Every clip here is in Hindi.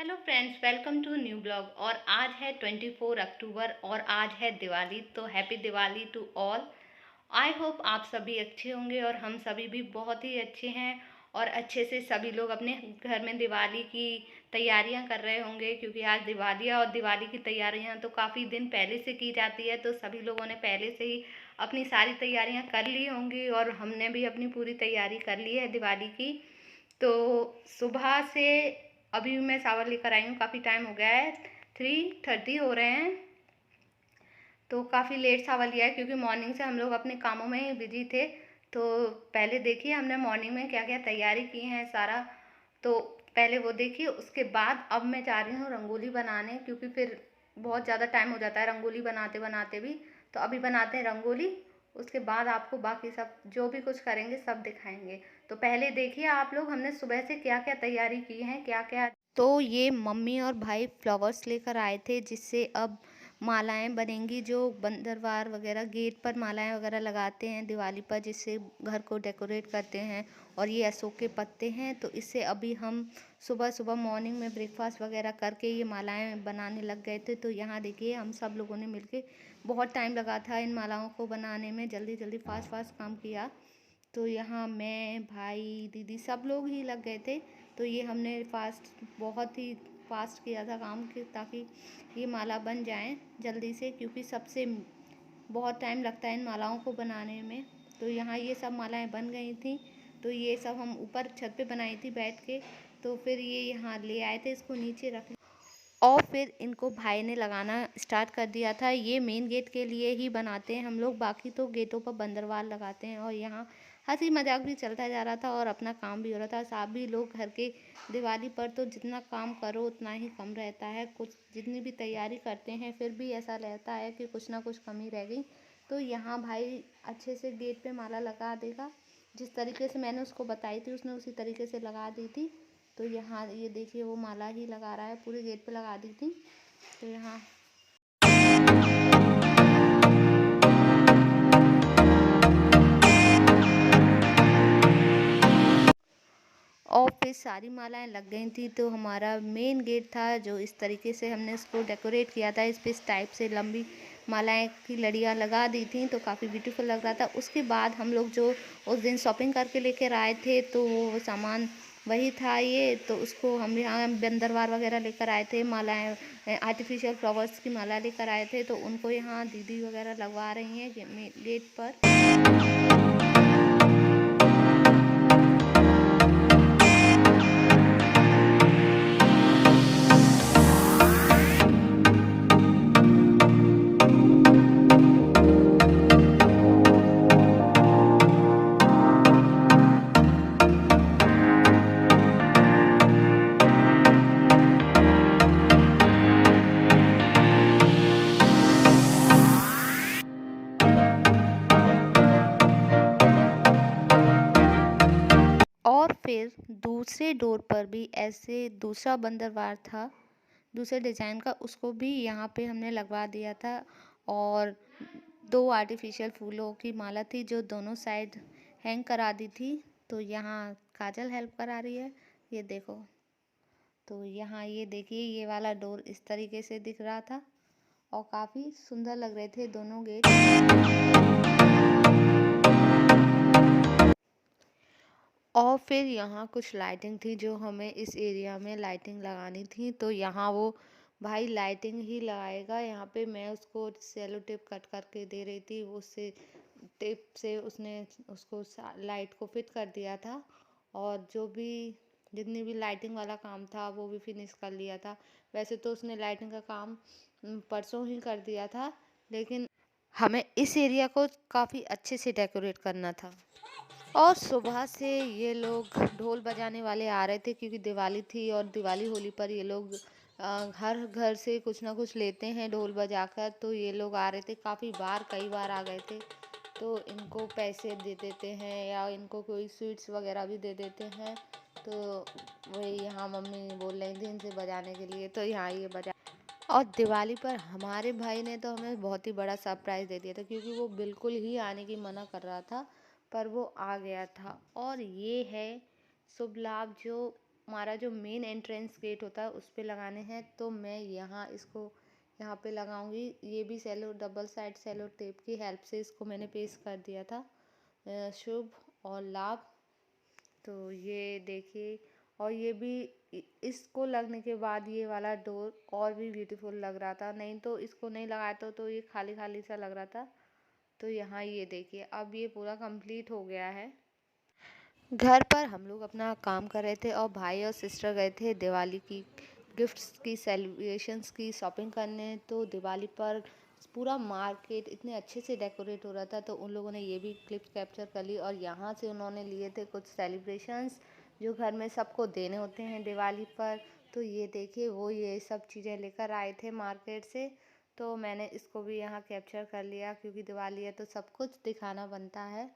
Hello friends, welcome to new blog. और आज है 24 अक्टूबर और आज है दिवाली। तो happy Diwali to all. I hope आप सभी अच्छे होंगे और हम सभी भी बहुत ही अच्छे हैं। और अच्छे से सभी लोग अपने घर में दिवाली की तैयारियां कर रहे होंगे, क्योंकि आज दिवाली है और दिवाली की तैयारियां तो काफ़ी दिन पहले से की जाती है। तो सभी लोगों ने पहले से ही अपनी सारी तैयारियां कर ली होंगी और हमने भी अपनी पूरी तैयारी कर ली है दिवाली की। तो सुबह से अभी मैं चावल लेकर आई हूँ, काफ़ी टाइम हो गया है, 3:30 हो रहे हैं। तो काफ़ी लेट चावल लिया है क्योंकि मॉर्निंग से हम लोग अपने कामों में ही बिजी थे। तो पहले देखिए हमने मॉर्निंग में क्या क्या तैयारी की है सारा। तो पहले वो देखिए, उसके बाद अब मैं जा रही हूँ रंगोली बनाने, क्योंकि फिर बहुत ज़्यादा टाइम हो जाता है रंगोली बनाते बनाते भी। तो अभी बनाते हैं रंगोली, उसके बाद आपको बाकी सब जो भी कुछ करेंगे सब दिखाएंगे। तो पहले देखिए आप लोग, हमने सुबह से क्या क्या तैयारी की है, क्या क्या। तो ये मम्मी और भाई फ्लावर्स लेकर आए थे, जिससे अब मालाएं बनेंगी, जो बंदरवार वगैरह गेट पर मालाएं वगैरह लगाते हैं दिवाली पर, जिससे घर को डेकोरेट करते हैं। और ये अशोक के पत्ते हैं, तो इससे अभी हम सुबह सुबह मॉर्निंग में ब्रेकफास्ट वगैरह करके ये मालाएं बनाने लग गए थे। तो यहाँ देखिए हम सब लोगों ने मिलके, बहुत टाइम लगा था इन मालाओं को बनाने में, जल्दी जल्दी फास्ट फास्ट काम किया। तो यहाँ मैं, भाई, दीदी सब लोग ही लग गए थे। तो ये हमने बहुत ही फास्ट किया था काम के, ताकि ये माला बन जाए जल्दी से, क्योंकि सबसे बहुत टाइम लगता है इन मालाओं को बनाने में। तो यहाँ ये सब मालाएं बन गई थी। तो ये सब हम ऊपर छत पे बनाई थी बैठ के। तो फिर ये यहाँ ले आए थे, इसको नीचे रख, और फिर इनको भाई ने लगाना स्टार्ट कर दिया था। ये मेन गेट के लिए ही बनाते हैं हम लोग, बाकी तो गेटों पर बंदरवाल लगाते हैं। और यहाँ हंसी मजाक भी चलता जा रहा था और अपना काम भी हो रहा था। सभी लोग घर के दिवाली पर तो जितना काम करो उतना ही कम रहता है, कुछ जितनी भी तैयारी करते हैं फिर भी ऐसा रहता है कि कुछ ना कुछ कमी रह गई। तो यहाँ भाई अच्छे से गेट पे माला लगा देगा, जिस तरीके से मैंने उसको बताई थी उसने उसी तरीके से लगा दी थी। तो यहाँ ये देखिए वो माला ही लगा रहा है, पूरे गेट पे लगा दी थी। तो यहाँ और फिर सारी मालाएं लग गई थी। तो हमारा मेन गेट था, जो इस तरीके से हमने इसको डेकोरेट किया था, इस पे इस टाइप से लंबी मालाएं की लड़ियाँ लगा दी थी, तो काफ़ी ब्यूटीफुल लग रहा था। उसके बाद हम लोग जो उस दिन शॉपिंग करके लेकर आए थे, तो वो सामान वही था ये। तो उसको हम यहाँ बंदरवार वगैरह लेकर आए थे, मालाएं आर्टिफिशियल फ्लावर्स की माला लेकर आए थे। तो उनको यहाँ दीदी वगैरह लगवा रही हैं गेट पर। और फिर दूसरे डोर पर भी ऐसे दूसरा बंदरवार था, दूसरे डिज़ाइन का, उसको भी यहाँ पे हमने लगवा दिया था। और दो आर्टिफिशियल फूलों की माला थी जो दोनों साइड हैंग करा दी थी। तो यहाँ काजल हेल्प करा रही है, ये देखो। तो यहाँ ये देखिए ये वाला डोर इस तरीके से दिख रहा था और काफ़ी सुंदर लग रहे थे दोनों गेट। और फिर यहाँ कुछ लाइटिंग थी जो हमें इस एरिया में लाइटिंग लगानी थी। तो यहाँ वो भाई लाइटिंग ही लगाएगा, यहाँ पे मैं उसको सेलो टेप कट करके दे रही थी, वो उससे टेप से उसने उसको लाइट को फिट कर दिया था। और जो भी जितनी भी लाइटिंग वाला काम था वो भी फिनिश कर लिया था। वैसे तो उसने लाइटिंग का काम परसों ही कर दिया था, लेकिन हमें इस एरिया को काफ़ी अच्छे से डेकोरेट करना था। और सुबह से ये लोग ढोल बजाने वाले आ रहे थे, क्योंकि दिवाली थी और दिवाली होली पर ये लोग हर घर से कुछ ना कुछ लेते हैं ढोल बजाकर। तो ये लोग आ रहे थे, कई बार आ गए थे। तो इनको पैसे दे देते हैं या इनको कोई स्वीट्स वगैरह भी दे देते हैं। तो वही यहाँ मम्मी बोल रही थी इनसे बजाने के लिए, तो यहाँ ये बजा। और दिवाली पर हमारे भाई ने तो हमें बहुत ही बड़ा सरप्राइज़ दे दिया था, क्योंकि वो बिल्कुल ही आने की मना कर रहा था, पर वो आ गया था। और ये है शुभ लाभ, जो हमारा जो मेन एंट्रेंस गेट होता है उस पे लगाने हैं। तो मैं इसको यहाँ पे लगाऊंगी। ये भी डबल साइड सेलो टेप की हेल्प से इसको मैंने पेस्ट कर दिया था। शुभ और लाभ, तो ये देखिए। और ये भी इसको लगने के बाद ये वाला डोर और भी ब्यूटीफुल लग रहा था, नहीं तो इसको नहीं लगाया तो ये खाली खाली सा लग रहा था। तो यहाँ ये देखिए अब ये पूरा कंप्लीट हो गया है। घर पर हम लोग अपना काम कर रहे थे और भाई और सिस्टर गए थे दिवाली की गिफ्ट्स की सेलिब्रेशंस की शॉपिंग करने। तो दिवाली पर पूरा मार्केट इतने अच्छे से डेकोरेट हो रहा था, तो उन लोगों ने ये भी क्लिप कैप्चर कर ली। और यहाँ से उन्होंने लिए थे कुछ सेलिब्रेशंस जो घर में सबको देने होते हैं दिवाली पर। तो ये देखिए वो ये सब चीज़ें लेकर आए थे मार्केट से। तो मैंने इसको भी यहाँ कैप्चर कर लिया, क्योंकि दिवाली है तो सब कुछ दिखाना बनता है।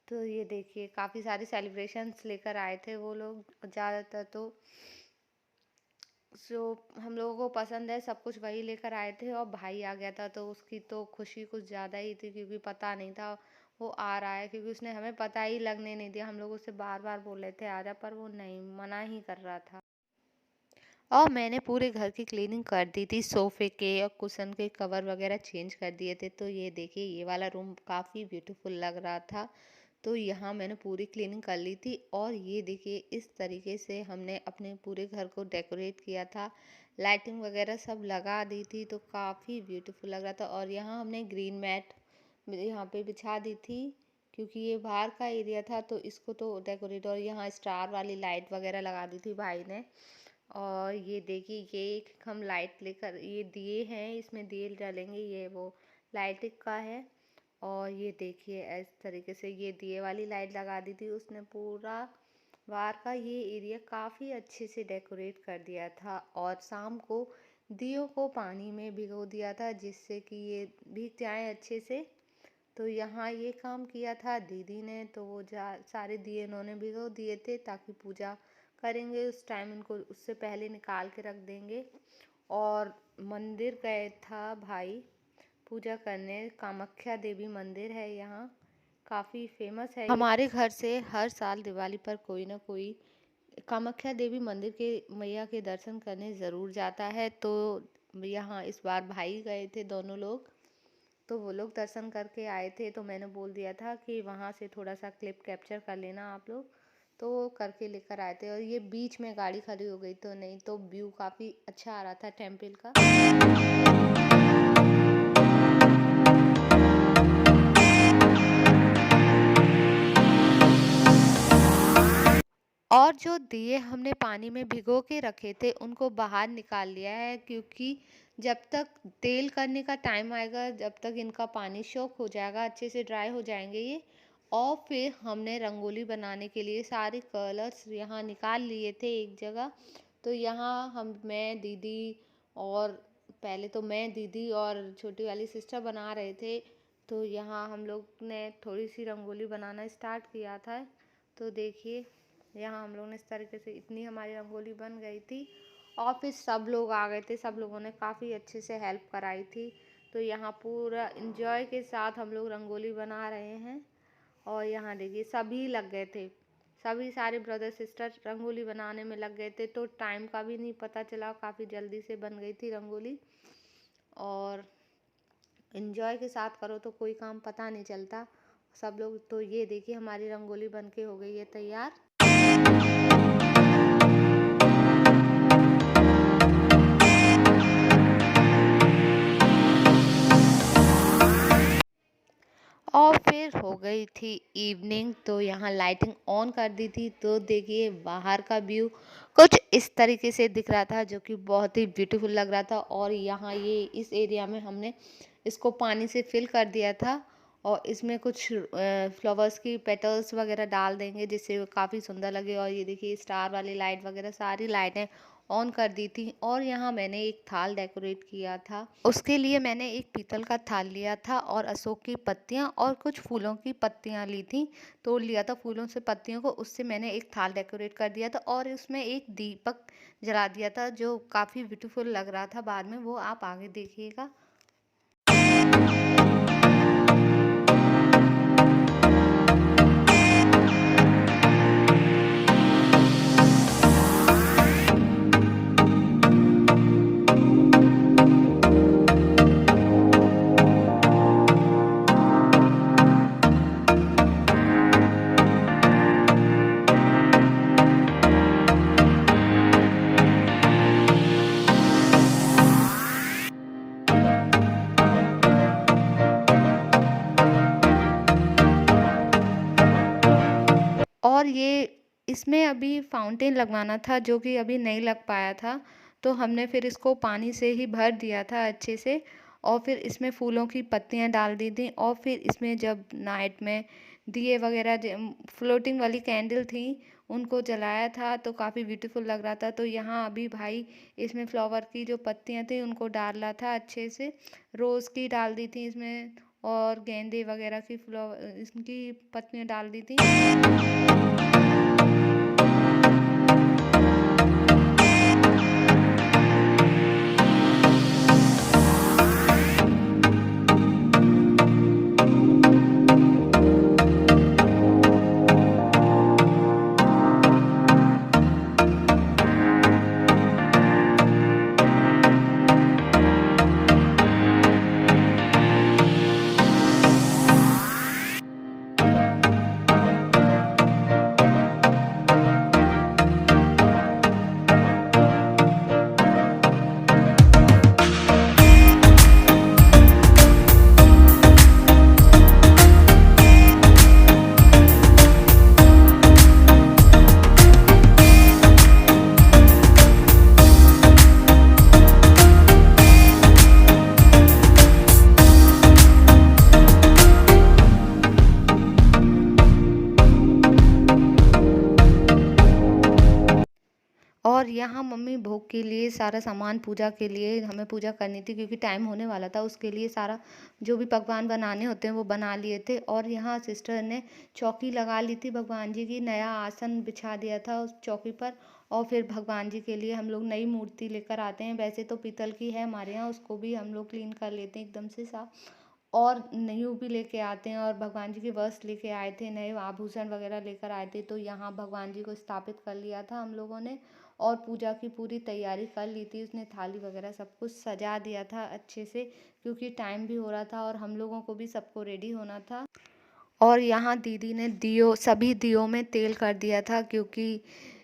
तो ये देखिए काफ़ी सारे सेलिब्रेशंस लेकर आए थे वो लोग। ज़्यादातर तो जो हम लोगों को पसंद है सब कुछ वही लेकर आए थे। और भाई आ गया था तो उसकी तो खुशी कुछ ज़्यादा ही थी, क्योंकि पता नहीं था वो आ रहा है, क्योंकि उसने हमें पता ही लगने नहीं दिया। हम लोग उससे बार बार बोल रहे थे आ जा, पर वो नहीं, मना ही कर रहा था। और मैंने पूरे घर की क्लीनिंग कर दी थी, सोफ़े के और कुशन के कवर वगैरह चेंज कर दिए थे। तो ये देखिए ये वाला रूम काफ़ी ब्यूटीफुल लग रहा था। तो यहाँ मैंने पूरी क्लीनिंग कर ली थी। और ये देखिए इस तरीके से हमने अपने पूरे घर को डेकोरेट किया था, लाइटिंग वगैरह सब लगा दी थी, तो काफ़ी ब्यूटीफुल लग रहा था। और यहाँ हमने ग्रीन मैट यहाँ पे बिछा दी थी, क्योंकि ये बाहर का एरिया था तो इसको तो डेकोरेट। और यहाँ स्टार वाली लाइट वगैरह लगा दी थी भाई ने। और ये देखिए ये एक हम लाइट लेकर, ये दिए हैं, इसमें दिए जलेंगे, ये वो लाइट का है। और ये देखिए इस तरीके से ये दिए वाली लाइट लगा दी थी उसने। पूरा बाहर का ये एरिया काफ़ी अच्छे से डेकोरेट कर दिया था। और शाम को दियों को पानी में भिगो दिया था, जिससे कि ये भीग जाएं अच्छे से। तो यहाँ ये काम किया था दीदी ने। तो वो सारे दिए इन्होंने भिगो दिए थे, ताकि पूजा करेंगे उस टाइम इनको उससे पहले निकाल के रख देंगे। और मंदिर गए था भाई पूजा करने, कामाख्या देवी मंदिर है यहाँ, काफ़ी फेमस है। हमारे घर से हर साल दिवाली पर कोई ना कोई कामाख्या देवी मंदिर के मैया के दर्शन करने ज़रूर जाता है। तो यहाँ इस बार भाई गए थे दोनों लोग, तो वो लोग दर्शन करके आए थे। तो मैंने बोल दिया था कि वहाँ से थोड़ा सा क्लिप कैप्चर कर लेना आप लोग, तो वो करके लेकर आए थे। और ये बीच में गाड़ी खड़ी हो गई, तो नहीं तो व्यू काफ़ी अच्छा आ रहा था टेम्पल का। और जो दिए हमने पानी में भिगो के रखे थे उनको बाहर निकाल लिया है, क्योंकि जब तक तेल करने का टाइम आएगा, जब तक इनका पानी सोख हो जाएगा, अच्छे से ड्राई हो जाएंगे ये। और फिर हमने रंगोली बनाने के लिए सारे कलर्स यहाँ निकाल लिए थे एक जगह। तो यहाँ मैं दीदी और पहले तो मैं दीदी और छोटी वाली सिस्टर बना रहे थे। तो यहाँ हम लोग ने थोड़ी सी रंगोली बनाना स्टार्ट किया था। तो देखिए यहाँ हम लोगों ने इस तरीके से इतनी हमारी रंगोली बन गई थी। और फिर सब लोग आ गए थे, सब लोगों ने काफ़ी अच्छे से हेल्प कराई थी। तो यहाँ पूरा इंजॉय के साथ हम लोग रंगोली बना रहे हैं। और यहाँ देखिए सभी लग गए थे, सभी सारे ब्रदर सिस्टर रंगोली बनाने में लग गए थे। तो टाइम का भी नहीं पता चला, काफ़ी जल्दी से बन गई थी रंगोली। और इंजॉय के साथ करो तो कोई काम पता नहीं चलता सब लोग। तो ये देखिए हमारी रंगोली बन के हो गई है तैयार। और फिर हो गई थी इवनिंग, तो यहाँ लाइटिंग ऑन कर दी थी। तो देखिए बाहर का व्यू कुछ इस तरीके से दिख रहा था, जो कि बहुत ही ब्यूटीफुल लग रहा था। और यहाँ ये इस एरिया में हमने इसको पानी से फिल कर दिया था। और इसमें कुछ फ्लावर्स की पेटल्स वगैरह डाल देंगे, जिससे वो काफ़ी सुंदर लगे। और ये देखिए स्टार वाली लाइट वगैरह सारी लाइटें ऑन कर दी थी। और यहाँ मैंने एक थाल डेकोरेट किया था, उसके लिए मैंने एक पीतल का थाल लिया था और अशोक की पत्तियाँ और कुछ फूलों की पत्तियाँ ली थी, तोड़ लिया था फूलों से पत्तियों को, उससे मैंने एक थाल डेकोरेट कर दिया था। और उसमें एक दीपक जला दिया था, जो काफ़ी ब्यूटीफुल लग रहा था बाद में, वो आप आगे देखिएगा। इसमें अभी फाउंटेन लगवाना था जो कि अभी नहीं लग पाया था, तो हमने फिर इसको पानी से ही भर दिया था अच्छे से और फिर इसमें फूलों की पत्तियां डाल दी थी और फिर इसमें जब नाइट में दिए वगैरह फ्लोटिंग वाली कैंडल थी उनको जलाया था तो काफ़ी ब्यूटीफुल लग रहा था। तो यहाँ अभी भाई इसमें फ्लावर की जो पत्तियां थी उनको डाला था अच्छे से, रोज़ की डाल दी थी इसमें और गेंदे वगैरह की फ्लावर इसकी पत्तियां डाल दी थी। और यहाँ मम्मी भोग के लिए सारा सामान पूजा के लिए हमें पूजा करनी थी क्योंकि टाइम होने वाला था, उसके लिए सारा जो भी पकवान बनाने होते हैं वो बना लिए थे। और यहाँ सिस्टर ने चौकी लगा ली थी भगवान जी की, नया आसन बिछा दिया था उस चौकी पर। और फिर भगवान जी के लिए हम लोग नई मूर्ति लेकर आते हैं, वैसे तो पीतल की है हमारे यहाँ, उसको भी हम लोग क्लीन कर लेते हैं एकदम से साफ और न्यू भी लेके आते हैं। और भगवान जी के वस्त्र लेके आए थे, नए आभूषण वगैरह लेकर आए थे। तो यहाँ भगवान जी को स्थापित कर लिया था हम लोगों ने और पूजा की पूरी तैयारी कर ली थी। उसने थाली वगैरह सब कुछ सजा दिया था अच्छे से क्योंकि टाइम भी हो रहा था और हम लोगों को भी सबको रेडी होना था। और यहाँ दीदी ने सभी दियों में तेल कर दिया था क्योंकि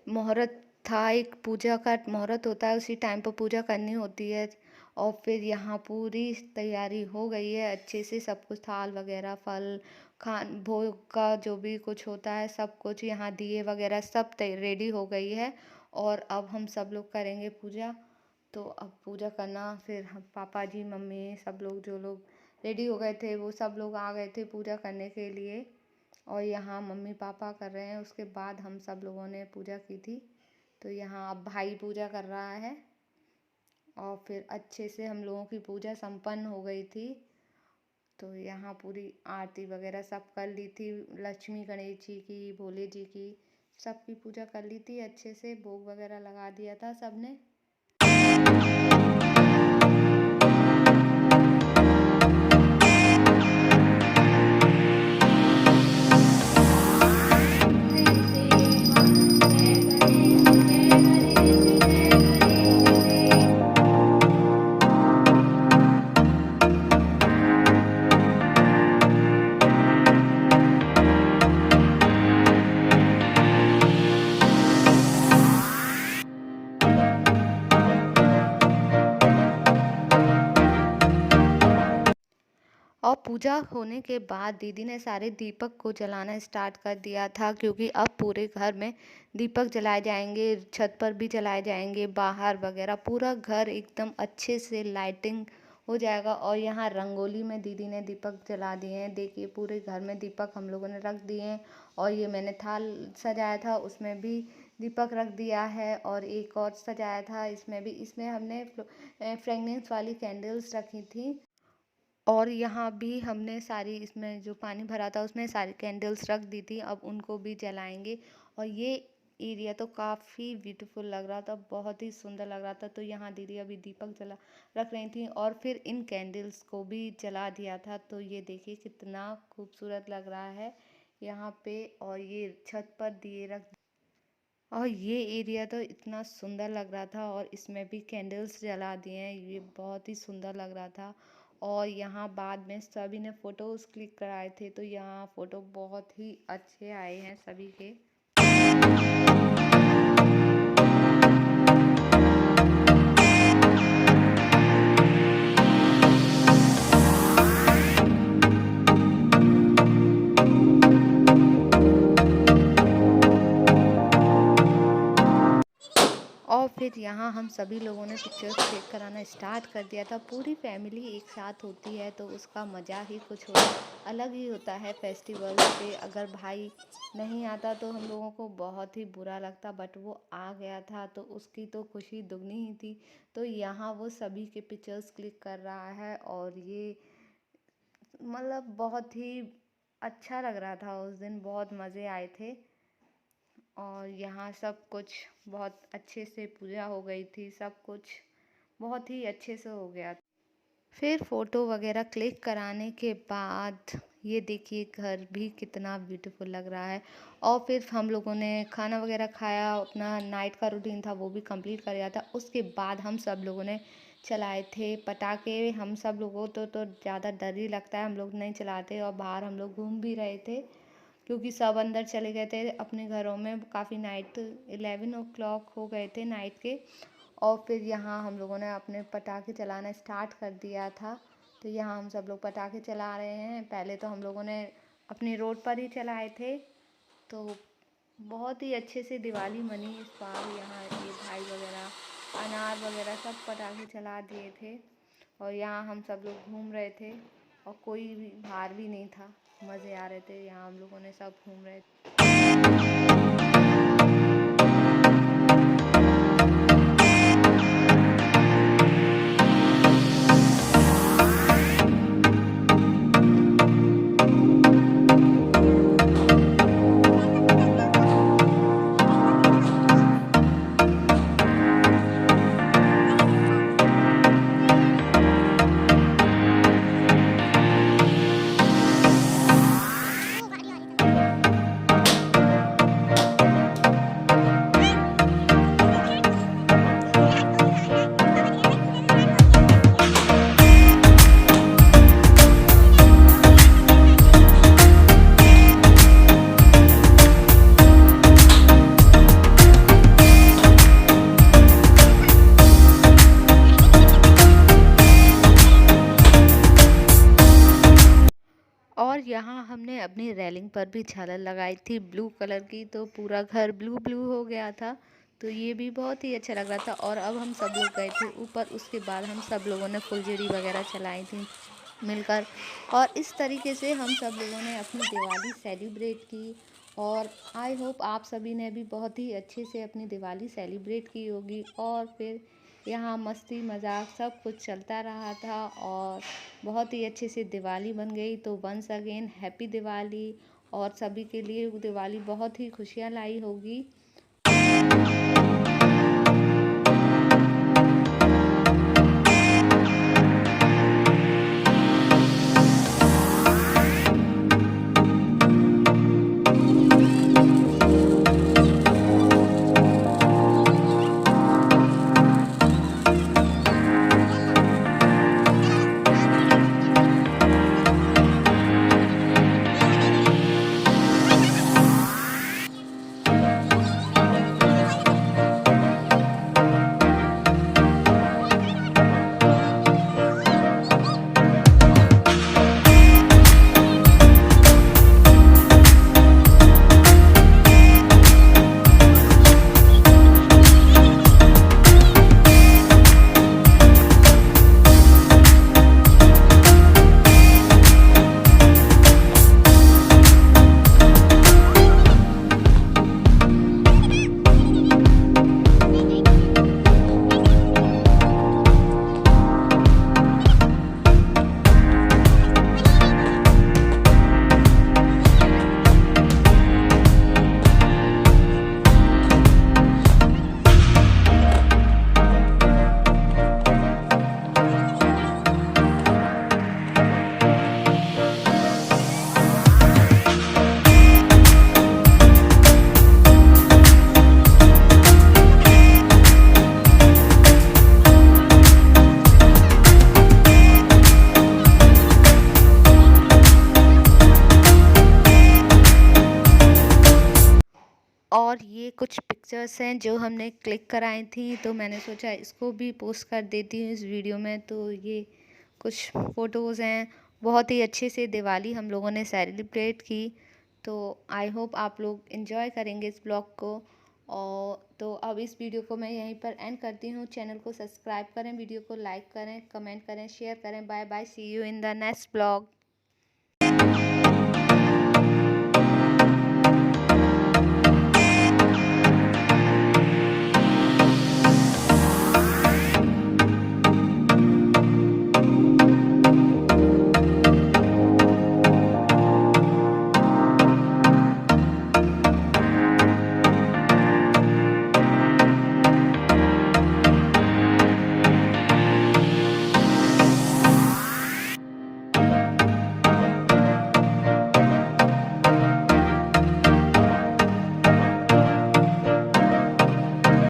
मुहूर्त था, एक पूजा का मुहूर्त होता है, उसी टाइम पर पूजा करनी होती है। और फिर यहाँ पूरी तैयारी हो गई है अच्छे से, सब कुछ थाल वगैरह फल खान भोग का जो भी कुछ होता है सब कुछ, यहाँ दिए वगैरह सब रेडी हो गई है। और अब हम सब लोग करेंगे पूजा। तो अब पूजा करना, फिर हम पापा जी मम्मी सब लोग जो लोग रेडी हो गए थे वो सब लोग आ गए थे पूजा करने के लिए। और यहाँ मम्मी पापा कर रहे हैं, उसके बाद हम सब लोगों ने पूजा की थी। तो यहाँ अब भाई पूजा कर रहा है और फिर अच्छे से हम लोगों की पूजा संपन्न हो गई थी। तो यहाँ पूरी आरती वगैरह सब कर ली थी, लक्ष्मी गणेश जी की, भोले जी की, सबकी पूजा कर ली थी अच्छे से, भोग वगैरह लगा दिया था सबने। और पूजा होने के बाद दीदी ने सारे दीपक को जलाना स्टार्ट कर दिया था क्योंकि अब पूरे घर में दीपक जलाए जाएंगे, छत पर भी जलाए जाएंगे, बाहर वगैरह पूरा घर एकदम अच्छे से लाइटिंग हो जाएगा। और यहाँ रंगोली में दीदी ने दीपक जला दिए हैं, देखिए पूरे घर में दीपक हम लोगों ने रख दिए हैं। और ये मैंने थाल सजाया था उसमें भी दीपक रख दिया है और एक और सजाया था इसमें भी, इसमें हमने फ्रेगनेंस वाली कैंडल्स रखी थी। और यहाँ भी हमने सारी इसमें जो पानी भरा था उसमें सारी कैंडल्स रख दी थी, अब उनको भी जलाएंगे। और ये एरिया तो काफ़ी ब्यूटीफुल लग रहा था, बहुत ही सुंदर लग रहा था। तो यहाँ दीदी अभी दीपक जला रख रही थी और फिर इन कैंडल्स को भी जला दिया था। तो ये देखिए कितना खूबसूरत लग रहा है यहाँ पे। और ये छत पर दिए रख और ये एरिया तो इतना सुंदर लग रहा था और इसमें भी कैंडल्स जला दिए हैं, ये बहुत ही सुंदर लग रहा था। और यहाँ बाद में सभी ने फ़ोटोज़ क्लिक कराए थे, तो यहाँ फ़ोटो बहुत ही अच्छे आए हैं सभी के। फिर यहाँ हम सभी लोगों ने पिक्चर्स क्लिक कराना स्टार्ट कर दिया था। पूरी फैमिली एक साथ होती है तो उसका मज़ा ही कुछ अलग ही होता है। फेस्टिवल पे अगर भाई नहीं आता तो हम लोगों को बहुत ही बुरा लगता, बट वो आ गया था तो उसकी तो खुशी दुगनी ही थी। तो यहाँ वो सभी के पिक्चर्स क्लिक कर रहा है और ये मतलब बहुत ही अच्छा लग रहा था। उस दिन बहुत मज़े आए थे और यहाँ सब कुछ बहुत अच्छे से पूजा हो गई थी, सब कुछ बहुत ही अच्छे से हो गया। फिर फ़ोटो वगैरह क्लिक कराने के बाद ये देखिए घर भी कितना ब्यूटीफुल लग रहा है। और फिर हम लोगों ने खाना वगैरह खाया, अपना नाइट का रूटीन था वो भी कंप्लीट कर लिया था। उसके बाद हम सब लोगों ने चलाए थे पटाखे। हम सब लोगों तो ज़्यादा डर ही लगता है, हम लोग नहीं चलाते और बाहर हम लोग घूम भी रहे थे क्योंकि सब अंदर चले गए थे अपने घरों में। काफ़ी नाइट 11 o'clock हो गए थे नाइट के। और फिर यहाँ हम लोगों ने अपने पटाखे चलाना स्टार्ट कर दिया था। तो यहाँ हम सब लोग पटाखे चला रहे हैं। पहले तो हम लोगों ने अपनी रोड पर ही चलाए थे, तो बहुत ही अच्छे से दिवाली मनी इस बार। यहाँ ये भाई वगैरह अनार वगैरह सब पटाखे चला दिए थे और यहाँ हम सब लोग घूम रहे थे और कोई भी बाहर भी नहीं था। मज़े आ रहे थे, यहाँ हम लोगों ने सब घूम रहे थे। और यहाँ हमने अपनी रेलिंग पर भी झालर लगाई थी ब्लू कलर की, तो पूरा घर ब्लू ब्लू हो गया था। तो ये भी बहुत ही अच्छा लग रहा था। और अब हम सब लोग गए थे ऊपर, उसके बाद हम सब लोगों ने फुलझड़ी वगैरह चलाई थी मिलकर। और इस तरीके से हम सब लोगों ने अपनी दिवाली सेलिब्रेट की। और आई होप आप सभी ने भी बहुत ही अच्छे से अपनी दिवाली सेलिब्रेट की होगी। और फिर यहाँ मस्ती मजाक सब कुछ चलता रहा था और बहुत ही अच्छे से दिवाली बन गई। तो वंस अगेन हैप्पी दिवाली। और सभी के लिए दिवाली बहुत ही खुशियाँ लाई होगी। और ये कुछ पिक्चर्स हैं जो हमने क्लिक कराई थी, तो मैंने सोचा इसको भी पोस्ट कर देती हूँ इस वीडियो में। तो ये कुछ फ़ोटोज़ हैं। बहुत ही अच्छे से दिवाली हम लोगों ने सेलिब्रेट की। तो आई होप आप लोग इन्जॉय करेंगे इस ब्लॉग को। और तो अब इस वीडियो को मैं यहीं पर एंड करती हूँ। चैनल को सब्सक्राइब करें, वीडियो को लाइक करें, कमेंट करें, शेयर करें। Bye bye, see you in the next blog.